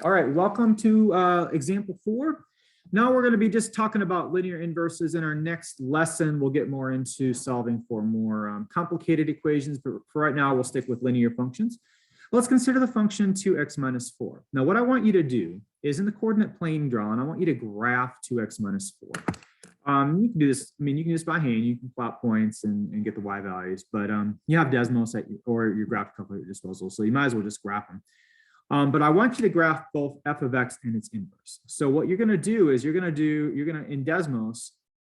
All right, welcome to example 4. Now we're going to be just talking about linear inverses. In our next lesson, we'll get more into solving for more complicated equations, but for right now, we'll stick with linear functions. Let's consider the function 2x minus 4. Now, what I want you to do is in the coordinate plane drawn, I want you to graph 2x minus 4. You can do this, I mean, you can just by hand, you can plot points and get the y values, but you have Desmos or your graph calculator at your disposal, so you might as well just graph them. But I want you to graph both f of x and its inverse. So what you're going to do is in Desmos,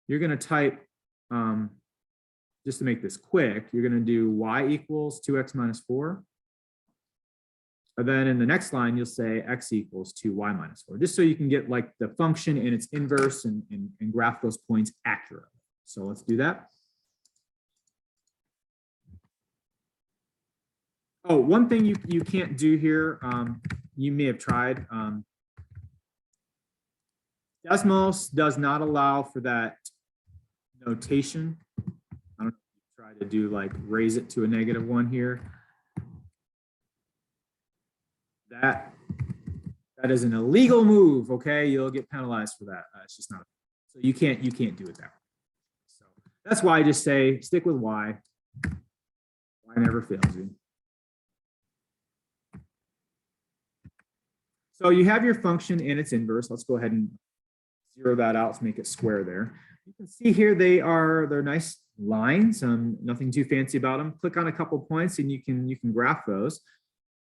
you're going to type, just to make this quick, you're going to do y equals 2x minus 4. And then in the next line, you'll say x equals 2y minus 4, just so you can get like the function and its inverse and graph those points accurately. So let's do that. Oh, one thing you can't do here, you may have tried. Desmos does not allow for that notation. I don't know if you try to do like raise it to a -1 here. That is an illegal move. Okay, you'll get penalized for that. It's just not. So you can't do it that way. So that's why I just say stick with y. Y never fails you. So you have your function and its inverse. Let's go ahead and zero that out to make it square there. You can see here they're nice lines, nothing too fancy about them. Click on a couple points and you can graph those.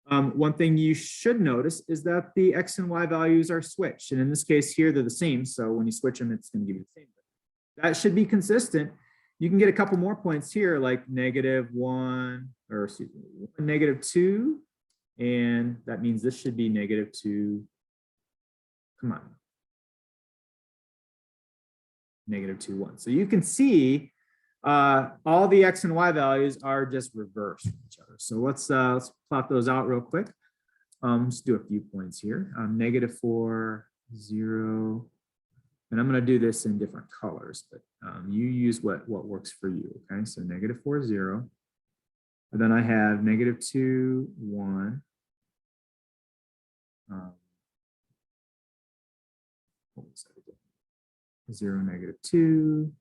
One thing you should notice is that the x and y values are switched. And in this case here, they're the same. So when you switch them, it's going to give you the same. That should be consistent. You can get a couple more points here like -1 or -2. And that means this should be -2. Come on. -2, 1. So you can see all the x and y values are just reversed from each other. So let's plot those out real quick. Let's do a few points here. -4, 0. And I'm going to do this in different colors, but you use what works for you. Okay, so -4, 0. And then I have -2, 1. What was that again? 0, -2.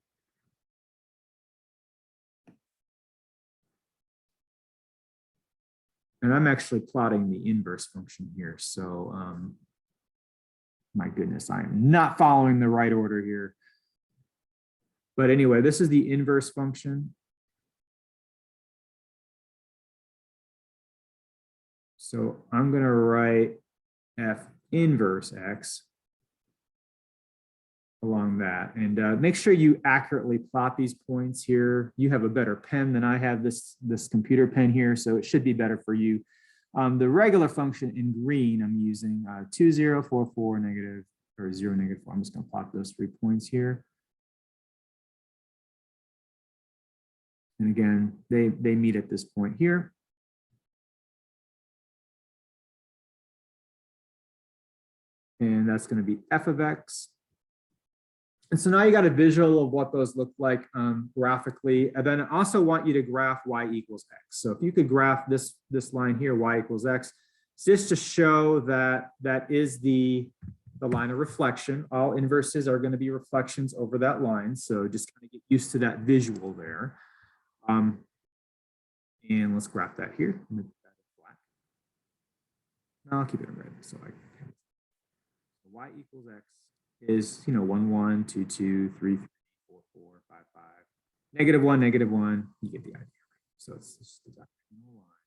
And I'm actually plotting the inverse function here. So my goodness, I am not following the right order here. But anyway, this is the inverse function. So I'm going to write f inverse x along that, and make sure you accurately plot these points here. You have a better pen than I have, this computer pen here, so it should be better for you. The regular function in green I'm using 2, 0, 4, 4, negative, or 0, -4. I'm just going to plot those 3 points here. And again, they meet at this point here. And that's going to be f of x. And so now you got a visual of what those look like graphically. And then I also want you to graph y equals x. So if you could graph this line here, y equals x, just to show that that is the line of reflection. All inverses are going to be reflections over that line. So just kind of get used to that visual there. And let's graph that here. No, I'll keep it in red. So y equals x is, 1, 1, 2, 2, 3, 3, 4, 4, 5, 5, -1, -1. You get the idea. So it's just a diagonal line.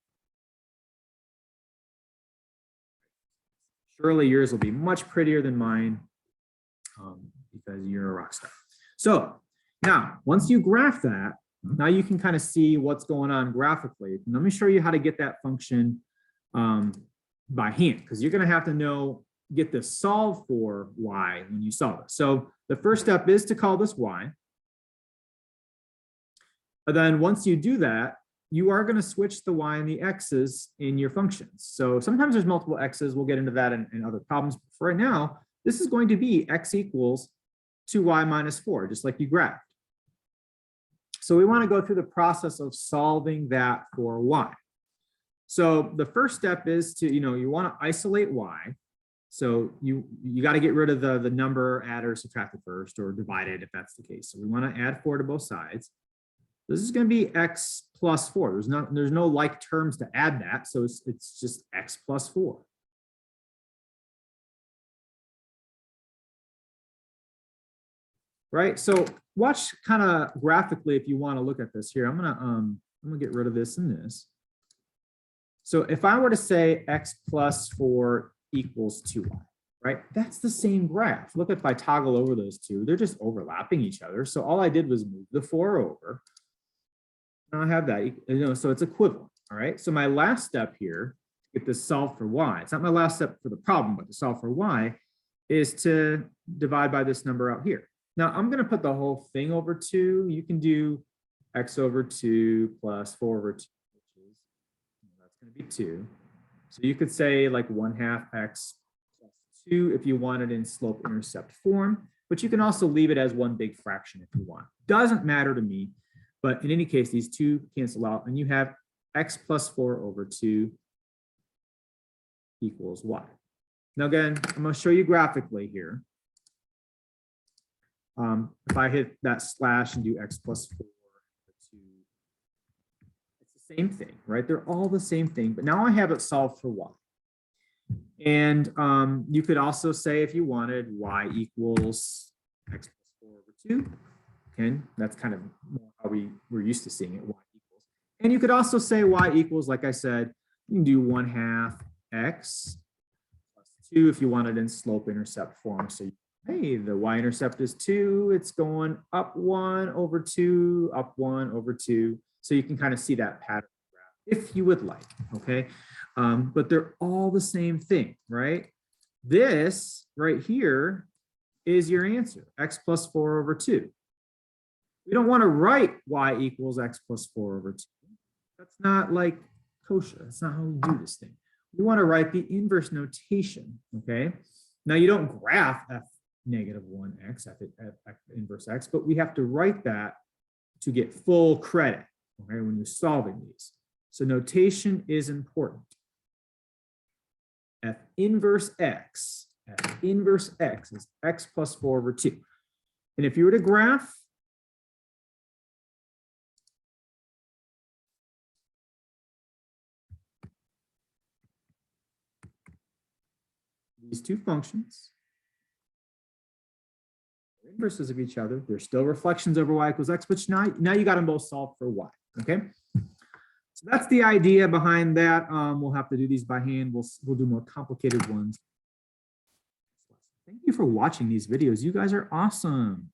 Surely yours will be much prettier than mine because you're a rock star. So now, once you graph that, now you can kind of see what's going on graphically. And let me show you how to get that function by hand, because you're going to have to get this solved for y when you solve it. So the first step is to call this y. And then once you do that, you are going to switch the y and the x's in your functions. So sometimes there's multiple x's. We'll get into that in other problems. But for right now, this is going to be x equals 2y minus 4, just like you graphed. So we want to go through the process of solving that for y. So the first step is to, you want to isolate y. So you got to get rid of the number added or subtracted first, or divided if that's the case. So we want to add 4 to both sides. This is going to be x plus 4. There's no like terms to add that, so it's just x plus 4. Right. So watch kind of graphically if you want to look at this here. I'm gonna get rid of this and this. So if I were to say x plus 4 equals 2y, right? That's the same graph. Look, if I toggle over those two, they're just overlapping each other. So all I did was move the 4 over. Now I have that, you know, so it's equivalent. All right. So my last step here, to get this solved for y, it's not my last step for the problem, but to solve for y, is to divide by this number out here. Now I'm going to put the whole thing over 2. You can do x over 2 plus 4 over 2, which is, that's going to be 2. So you could say like 1/2 x plus 2 if you want it in slope intercept form, but you can also leave it as one big fraction if you want. Doesn't matter to me, but in any case, these two cancel out and you have x plus 4 over 2 equals y. Now again, I'm going to show you graphically here. If I hit that slash and do x plus 4, it's the same thing, right? They're all the same thing, but now I have it solved for y. And you could also say, if you wanted, y equals x plus 4 over 2. Okay, that's kind of how we're used to seeing it, y equals. And you could also say y equals, like I said, you can do 1/2 x plus 2 if you wanted in slope intercept form. So hey, the y-intercept is 2. It's going up 1 over 2, up 1 over 2. So you can kind of see that pattern if you would like, okay? But they're all the same thing, right? This right here is your answer, x plus 4 over 2. We don't want to write y equals x plus 4 over 2. That's not like kosher. That's not how we do this thing. We want to write the inverse notation, okay? Now you don't graph f negative 1x, f inverse x, but we have to write that to get full credit, okay, when you're solving these. So notation is important. F inverse x is x plus 4 over 2. And if you were to graph, these two functions, inverses of each other, they're still reflections over y equals x, but now you got them both solved for y, okay? So that's the idea behind that. We'll have to do these by hand. We'll do more complicated ones. Thank you for watching these videos. You guys are awesome.